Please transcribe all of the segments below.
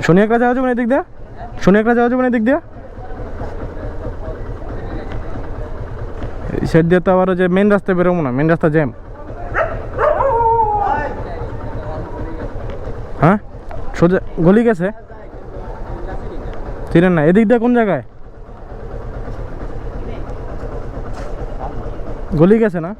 শনি একটা যাওয়া যাবে না এদিক দিয়ে? শনি একটা যাওয়া যাবে না এদিক দিয়ে? এই সাইড দিয়ে তো আবার যে মেন রাস্তায় বেরোবো না, মেন রাস্তা জ্যাম। হ্যাঁ সোজা গলি গেছে, চিনেন না? এদিক দিয়ে কোন জায়গায় গলি গেছে না?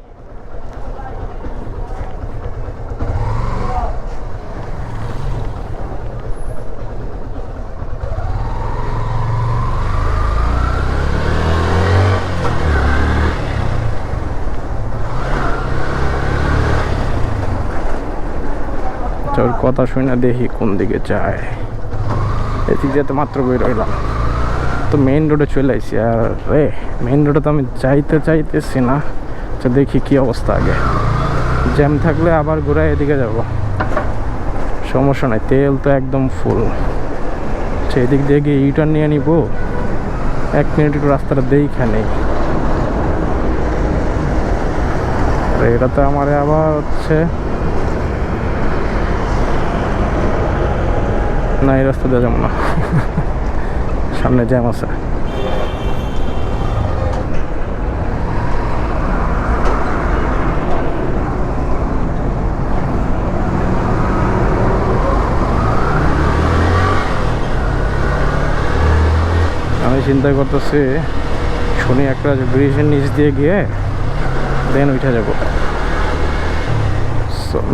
ওর কথা শুনে দেখি কোন দিকে যায়। এদিক দিয়ে তো মাত্র বই রইলাম, তো মেইন রোডে চলে আসছি। আর রে মেইন রোডে তো আমি চাইতেছি না। আচ্ছা দেখি কি অবস্থা আগে, জ্যাম থাকলে আবার ঘুরায় এদিকে যাব, সমস্যা নাই, তেল তো একদম ফুল। আচ্ছা এদিক দিয়ে গিয়ে ইউটার্ন নিয়ে নিব, 1 মিনিট একটু রাস্তাটা দেখে নেই। এটা তো আমার আবার হচ্ছে না, এই রাস্তা দিয়ে যাবো না, সামনে জ্যাম আছে। আমি চিন্তা করতেছি শনি একটা ব্রিজের নিচ দিয়ে গিয়ে দেন উঠে যাব।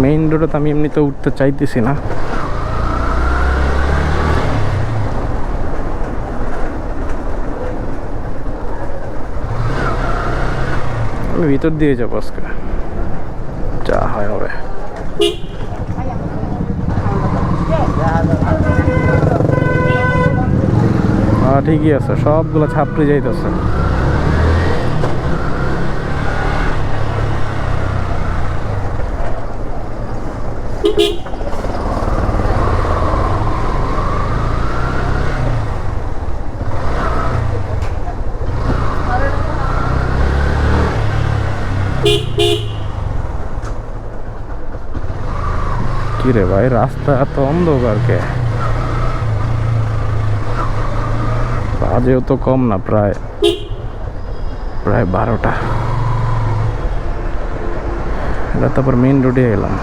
মেইন রোডে তো আমি এমনিতে উঠতে চাইতেছি না, আমি ভিতর দিয়ে যাবো আজকে, যা হয় হবে। হ্যাঁ ঠিকই আছে, সবগুলো ছাপড়ে যাইতেছে। কি রে ভাই, রাস্তা এত অন্ধকার কে? বাজেও তো কম না, প্রায় 12টা। এটা তারপর মেইন রোডে এলাম।